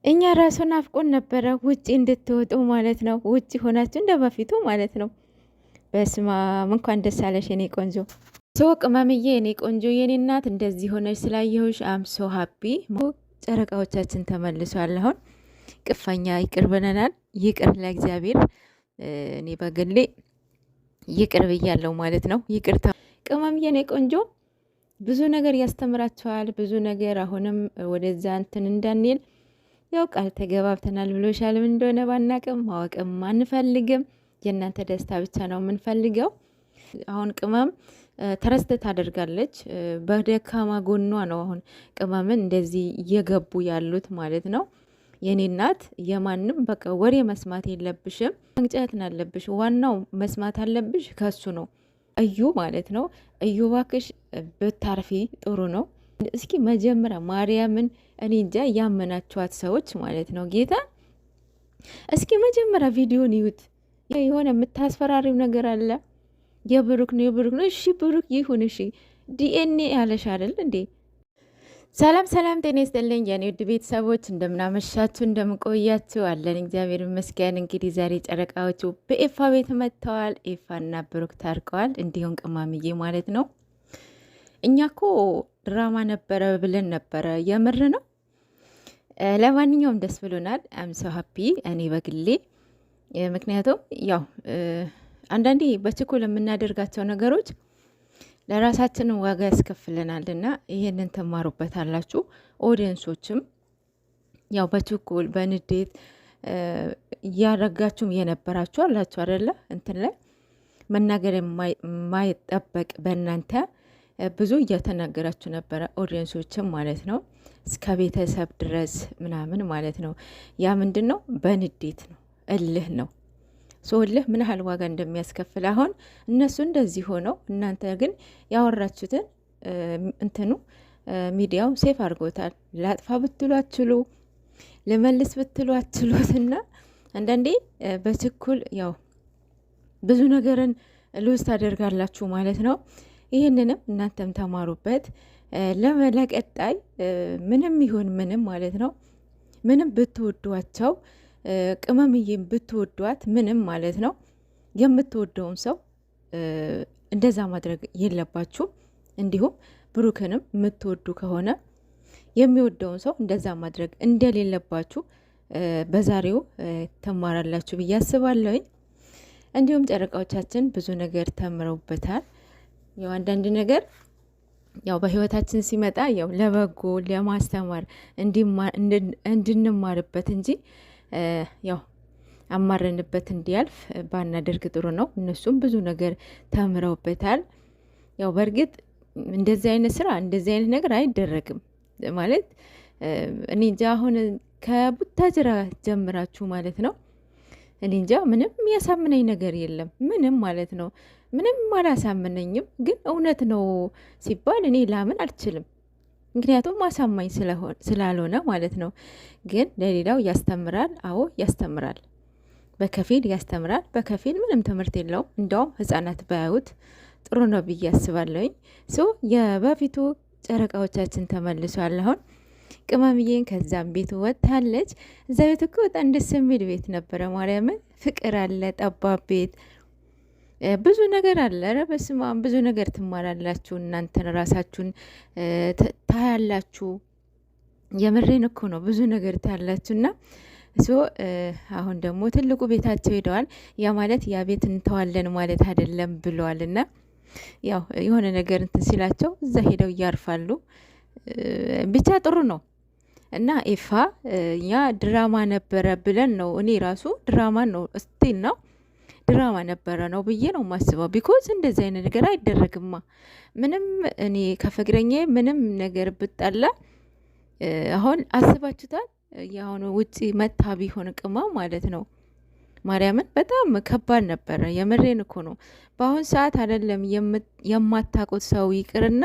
እኛ ራሱን ናፍቆን ነበረ ውጪ እንድትወጡ ማለት ነው። ውጪ ሆናችሁ እንደ በፊቱ ማለት ነው። በስማም እንኳን ደስ አለሽ የኔ ቆንጆ ሶ ቅመምዬ፣ የኔ ቆንጆ የኔ እናት እንደዚህ ሆነች ስላየሁሽ አም ሶ ሀፒ። ጨረቃዎቻችን ተመልሷል። አሁን ቅፋኛ ይቅር ብለናል። ይቅር ለእግዚአብሔር። እኔ በግሌ ይቅር ብያለሁ ማለት ነው። ይቅርታ ቅመምዬ፣ የኔ ቆንጆ ብዙ ነገር ያስተምራቸዋል። ብዙ ነገር አሁንም ወደዛ እንትን እንዳንል ያው ቃል ተገባብተናል ብሎሻል። ምን እንደሆነ ባናቅም ማወቅም አንፈልግም። የእናንተ ደስታ ብቻ ነው የምንፈልገው። አሁን ቅመም ተረስተ ታደርጋለች። በደካማ ጎኗ ነው አሁን ቅመምን እንደዚህ እየገቡ ያሉት ማለት ነው። የኔ እናት የማንም በቃ ወሬ መስማት የለብሽም። መንጨትን አለብሽ። ዋናው መስማት አለብሽ ከሱ ነው፣ እዩ ማለት ነው። እዩ ባክሽ ብታርፊ ጥሩ ነው። እስኪ መጀመሪያ ማርያምን እኔ እንጃ ያመናችኋት ሰዎች ማለት ነው ጌታ እስኪ መጀመሪያ ቪዲዮን ይዩት። የሆነ የምታስፈራሪው ነገር አለ። የብሩክ ነው የብሩክ ነው። እሺ ብሩክ ይሁን እሺ። ዲኤንኤ ያለሽ አይደል እንዴ? ሰላም ሰላም፣ ጤና ይስጥልኝ የኔ ውድ ቤተሰቦች፣ እንደምናመሻችሁ እንደምቆያችሁ አለን። እግዚአብሔር ይመስገን። እንግዲህ ዛሬ ጨረቃዎቹ በኤፋ ቤት መጥተዋል። ኤፋና ብሩክ ታርቀዋል። እንዲሁም ቅማምዬ ማለት ነው። እኛ ኮ ድራማ ነበረ ብለን ነበረ። የምር ነው። ለማንኛውም ደስ ብሎናል። አም ሶ ሀፒ እኔ በግሌ ምክንያቱም ያው አንዳንዴ በችኮል የምናደርጋቸው ነገሮች ለራሳችንን ዋጋ ያስከፍለናል እና ይሄንን ትማሩበታላችሁ። ኦዲየንሶችም ያው በችኮል በንዴት እያረጋችሁም የነበራችሁ አላችሁ አደለ? እንትን ላይ መናገር የማይጠበቅ በእናንተ ብዙ እያተናገራችሁ ነበረ፣ ኦዲየንሶችም ማለት ነው፣ እስከ ቤተሰብ ድረስ ምናምን ማለት ነው። ያ ምንድን ነው? በንዴት ነው፣ እልህ ነው። እልህ ምን ያህል ዋጋ እንደሚያስከፍል አሁን እነሱ እንደዚህ ሆነው እናንተ ግን ያወራችሁትን እንትኑ ሚዲያው ሴፍ አድርጎታል። ላጥፋ ብትሉ አትችሉ፣ ልመልስ ብትሉ አትችሉትና አንዳንዴ በችኩል ያው ብዙ ነገርን ልውስ ታደርጋላችሁ ማለት ነው። ይህንንም እናንተም ተማሩበት። ለቀጣይ ምንም ይሁን ምንም ማለት ነው፣ ምንም ብትወዷቸው ቅመምዬም ብትወዷት ምንም ማለት ነው፣ የምትወደውን ሰው እንደዛ ማድረግ የለባችሁ። እንዲሁም ብሩክንም የምትወዱ ከሆነ የሚወደውን ሰው እንደዛ ማድረግ እንደሌለባችሁ በዛሬው ተማራላችሁ ብዬ አስባለሁኝ። እንዲሁም ጨረቃዎቻችን ብዙ ነገር ተምረውበታል። ያው አንዳንድ ነገር ያው በህይወታችን ሲመጣ ያው ለበጎ ለማስተማር እንድንማርበት እንጂ ያው አማረንበት እንዲያልፍ ባናደርግ ጥሩ ነው። እነሱም ብዙ ነገር ተምረውበታል። ያው በእርግጥ እንደዚህ አይነት ስራ እንደዚህ አይነት ነገር አይደረግም ማለት እኔ እንጃ። አሁን ከቡታጅራ ጀምራችሁ ማለት ነው እኔ እንጃ ምንም የሚያሳምነኝ ነገር የለም። ምንም ማለት ነው ምንም አላሳምነኝም። ግን እውነት ነው ሲባል እኔ ላምን አልችልም። ምክንያቱም አሳማኝ ስላልሆነ ማለት ነው። ግን ለሌላው ያስተምራል። አዎ ያስተምራል፣ በከፊል ያስተምራል፣ በከፊል ምንም ትምህርት የለውም። እንደውም ህጻናት ባያዩት ጥሩ ነው ብዬ አስባለሁኝ። የበፊቱ ጨረቃዎቻችን ተመልሷል። አሁን ቅመምዬን ከዛም ቤቱ ወጥታለች። እዛ ቤት እኮ በጣም ደስ የሚል ቤት ነበረ። ማርያምን ፍቅር አለ፣ ጠባብ ቤት ብዙ ነገር አለ። ኧረ በስመ አብ ብዙ ነገር ትማራላችሁ። እናንተን ራሳችሁን ታያላችሁ። የምሬን እኮ ነው። ብዙ ነገር ታያላችሁ። እና አሁን ደግሞ ትልቁ ቤታቸው ሄደዋል። ያ ማለት ያ ቤት እንተዋለን ማለት አይደለም ብለዋል። እና ያው የሆነ ነገር እንትን ሲላቸው እዛ ሄደው እያርፋሉ። ብቻ ጥሩ ነው። እና ኤፋ እኛ ድራማ ነበረ ብለን ነው፣ እኔ ራሱ ድራማ ነው እስቲል ነው ድራማ ነበረ ነው ብዬ ነው ማስበው። ቢኮዝ እንደዚህ አይነት ነገር አይደረግማ። ምንም እኔ ከፍቅረኛ ምንም ነገር ብጣላ አሁን አስባችሁታል? የአሁኑ ውጪ መታ ቢሆን ቅማ ማለት ነው ማርያምን በጣም ከባድ ነበረ። የምሬን እኮ ነው። በአሁን ሰዓት አይደለም የማታውቁት ሰው ይቅርና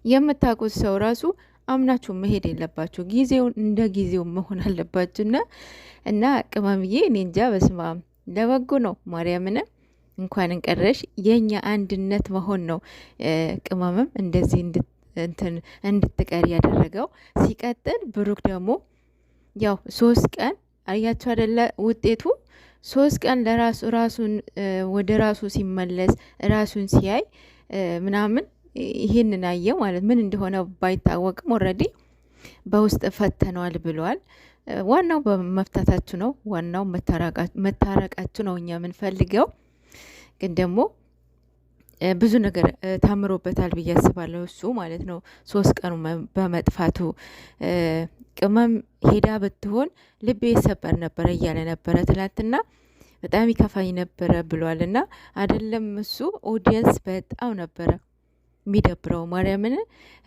የምታውቁት ሰው ራሱ አምናችሁ መሄድ የለባችሁ። ጊዜውን እንደ ጊዜው መሆን አለባችሁና እና ቅመምዬ እኔ እንጃ በስመ አብ ለበጎ ነው። ማርያምን እንኳን እንቀረሽ። የኛ አንድነት መሆን ነው ቅመምም እንደዚህ እንድትቀር ያደረገው። ሲቀጥል ብሩክ ደግሞ ያው 3 ቀን አያችሁ አይደለ ውጤቱ 3 ቀን ራሱን ወደ ራሱ ሲመለስ ራሱን ሲያይ ምናምን ይሄንን አየ ማለት ምን እንደሆነ ባይታወቅም ኦልሬዲ በውስጥ ፈተነዋል ብለዋል። ዋናው በመፍታታችሁ ነው። ዋናው መታረቃችሁ ነው እኛ የምንፈልገው። ግን ደግሞ ብዙ ነገር ታምሮበታል ብዬ አስባለሁ እሱ ማለት ነው። 3 ቀኑ በመጥፋቱ ቅመም ሄዳ ብትሆን ልቤ ይሰበር ነበረ እያለ ነበረ ትላንትና። በጣም ይከፋኝ ነበረ ብሏል። እና አይደለም እሱ ኦዲየንስ በጣም ነበረ የሚደብረው። ማርያምን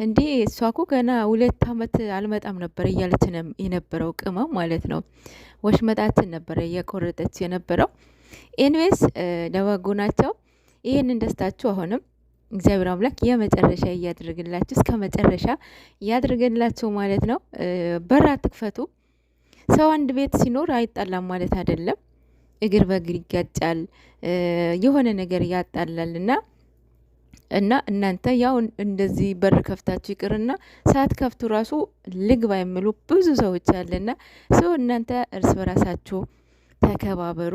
እንዴ እሷ እኮ ገና 2 አመት አልመጣም ነበር እያለች የነበረው ቅመም ማለት ነው። ወሽመጣችን ነበረ እየቆረጠች የነበረው። ኤንዌስ ደበጎ ናቸው። ይህንን ደስታችሁ አሁንም እግዚአብሔር አምላክ የመጨረሻ እያድርግላችሁ፣ እስከ መጨረሻ እያድርግላችሁ ማለት ነው። በር አትክፈቱ። ሰው አንድ ቤት ሲኖር አይጣላም ማለት አይደለም። እግር በእግር ይጋጫል፣ የሆነ ነገር ያጣላል። እና እናንተ ያው እንደዚህ በር ከፍታችሁ ይቅርና ሰዓት ከፍቱ ራሱ ልግባ የሚሉ ብዙ ሰዎች አለና ሰው እናንተ እርስ በራሳችሁ ተከባበሩ፣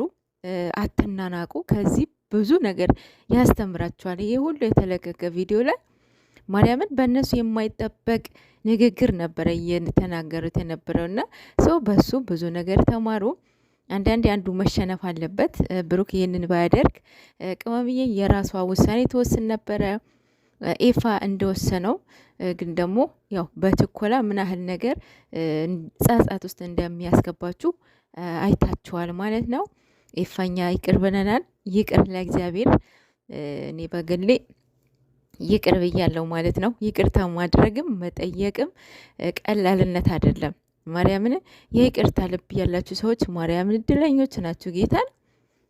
አትናናቁ። ከዚህ ብዙ ነገር ያስተምራችኋል። ይሄ ሁሉ የተለቀቀ ቪዲዮ ላይ ማርያምን በእነሱ የማይጠበቅ ንግግር ነበረ እየተናገሩት የነበረውና ሰው በሱ ብዙ ነገር ተማሩ። አንዳንዴ አንዱ መሸነፍ አለበት። ብሩክ ይህንን ባያደርግ ቅመምዬ የራሷ ውሳኔ ትወስን ነበረ ኤፋ እንደወሰነው። ግን ደግሞ ያው በችኮላ ምን ያህል ነገር ጸጸት ውስጥ እንደሚያስገባችሁ አይታችኋል ማለት ነው። ኤፋኛ ይቅር ብለናል። ይቅር ለእግዚአብሔር። እኔ በግሌ ይቅር ብያለሁ ማለት ነው። ይቅርታ ማድረግም መጠየቅም ቀላልነት አይደለም። ማርያምን የይቅርታ ልብ ያላችሁ ሰዎች ማርያምን እድለኞች ናችሁ። ጌታን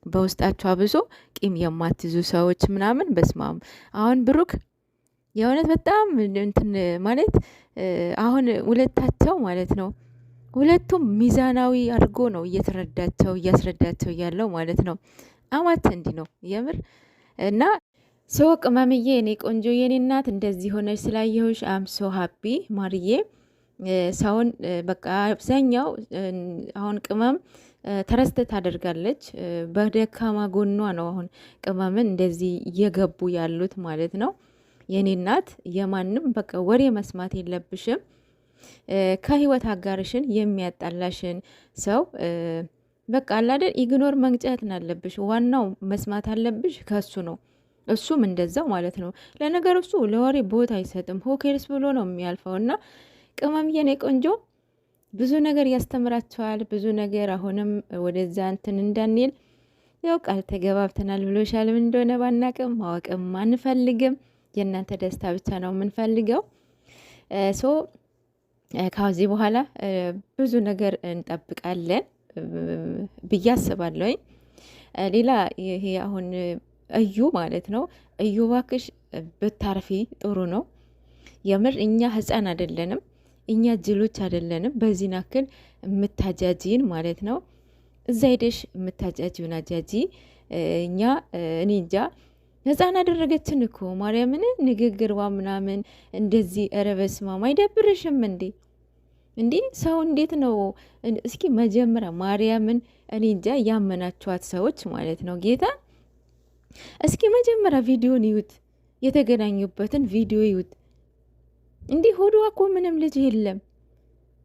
በውስጣችሁ አብሶ ቂም የማትይዙ ሰዎች ምናምን በስማም። አሁን ብሩክ የእውነት በጣም እንትን ማለት አሁን ሁለታቸው ማለት ነው ሁለቱም ሚዛናዊ አድርጎ ነው እያስረዳቸው ያለው ማለት ነው። አማት እንዲህ ነው የምር። እና ሰው ቅመምዬ እኔ ቆንጆ የኔ እናት እንደዚህ ሆነች ስላየሁሽ አም ሶ ሀፒ ማርዬ። ሰውን በቃ አብዛኛው አሁን ቅመም ተረስተ ታደርጋለች። በደካማ ጎኗ ነው አሁን ቅመምን እንደዚህ እየገቡ ያሉት ማለት ነው። የኔ እናት የማንም በቃ ወሬ መስማት የለብሽም። ከህይወት አጋርሽን የሚያጣላሽን ሰው በቃ አላደር ኢግኖር መንጨትን አለብሽ። ዋናው መስማት አለብሽ ከሱ ነው። እሱም እንደዛው ማለት ነው። ለነገር እሱ ለወሬ ቦታ አይሰጥም። ሆኬርስ ብሎ ነው የሚያልፈው። እና ቅመም የኔ ቆንጆ ብዙ ነገር ያስተምራቸዋል። ብዙ ነገር አሁንም ወደዛ እንትን እንዳንል ያው ቃል ተገባብተናል ብሎሻል። ምን እንደሆነ ባናቅም ማወቅም አንፈልግም። የእናንተ ደስታ ብቻ ነው የምንፈልገው። ሶ ከዚህ በኋላ ብዙ ነገር እንጠብቃለን ብዬ አስባለሁኝ። ሌላ ይሄ አሁን እዩ ማለት ነው። እዩ ባክሽ ብታርፊ ጥሩ ነው የምር። እኛ ህፃን አይደለንም፣ እኛ ጅሎች አይደለንም። በዚህ ናክል የምታጃጂን ማለት ነው። እዛ ሄደሽ የምታጃጂውን አጃጂ። እኛ እኔ እንጃ ህፃን አደረገችን እኮ ማርያምን። ንግግርዋ ምናምን እንደዚህ ኧረ በስመ አብ አይደብርሽም እንዴ? እንዲህ ሰው እንዴት ነው? እስኪ መጀመሪያ ማርያምን እኔ እንጃ ያመናችኋት ሰዎች ማለት ነው ጌታ እስኪ መጀመሪያ ቪዲዮን ይዩት፣ የተገናኙበትን ቪዲዮ ይዩት። እንዲህ ሆዷ እኮ ምንም ልጅ የለም።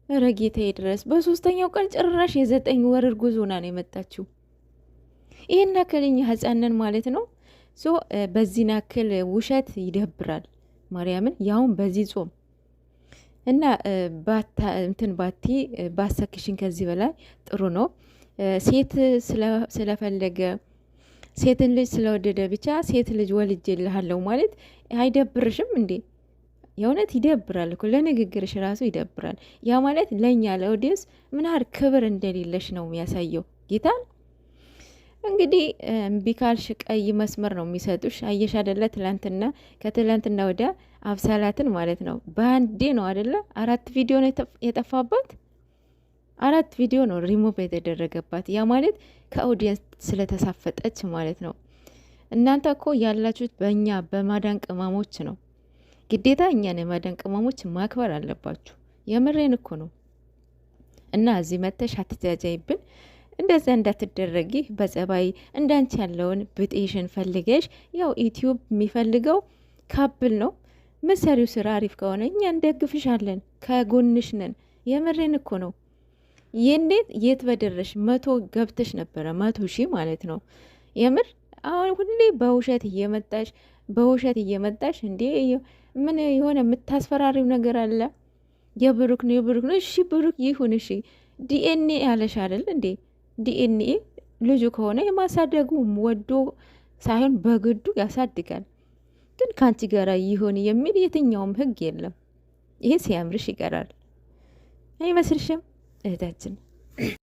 ኧረ ጌታዬ ድረስ በ3ኛው ቀን ጭራሽ የ9 ወር እርጉዝ ሆና ነው የመጣችው። ይሄን ያክል እኛ ህፃንን ማለት ነው። ሶ በዚህ ናክል ውሸት ይደብራል ማርያምን። ያውን በዚህ ጾም እና እንትን ባቲ ባሰክሽን ከዚህ በላይ ጥሩ ነው። ሴት ስለፈለገ ሴትን ልጅ ስለወደደ ብቻ ሴት ልጅ ወልጄልሃለሁ ማለት አይደብርሽም እንዴ? የእውነት ይደብራል እኮ ለንግግርሽ ራሱ ይደብራል። ያ ማለት ለእኛ ለኦዲየንስ ምን ያህል ክብር እንደሌለሽ ነው የሚያሳየው። ጌታን እንግዲህ እምቢ ካልሽ ቀይ መስመር ነው የሚሰጡሽ። አየሽ አደለ? ትላንትና ከትላንትና ወዲያ አብሳላትን ማለት ነው በአንዴ ነው አደለ? 4 ቪዲዮ ነው የጠፋባት። 4 ቪዲዮ ነው ሪሞቭ የተደረገባት። ያ ማለት ከኦዲየንስ ስለተሳፈጠች ማለት ነው። እናንተ እኮ ያላችሁት በእኛ በማዳን ቅመሞች ነው። ግዴታ እኛን የማዳን ቅመሞች ማክበር አለባችሁ። የምሬን እኮ ነው። እና እዚህ መተሽ አትጃጃይብን። እንደዛ እንዳትደረጊ በጸባይ እንዳንቺ ያለውን ብጤሽን ፈልገሽ። ያው ዩቲዩብ የሚፈልገው ካብል ነው። መሰሪው ስራ አሪፍ ከሆነ እኛ እንደግፍሻለን፣ ከጎንሽ ነን። የምሬን እኮ ነው። የኔት የት በደረሽ 100 ገብተሽ ነበረ፣ 100,000 ማለት ነው። የምር አሁን ሁሌ በውሸት እየመጣሽ እንዴ! ምን የሆነ የምታስፈራሪው ነገር አለ? የብሩክ ነው። እሺ ብሩክ ይሁን፣ እሺ ዲኤንኤ ያለሽ አይደል እንዴ? ዲኤንኤ ልጁ ከሆነ የማሳደጉ ወዶ ሳይሆን በግዱ ያሳድጋል። ግን ከአንቺ ጋር ይሁን የሚል የትኛውም ህግ የለም። ይሄ ሲያምርሽ ይቀራል አይመስልሽም እህታችን?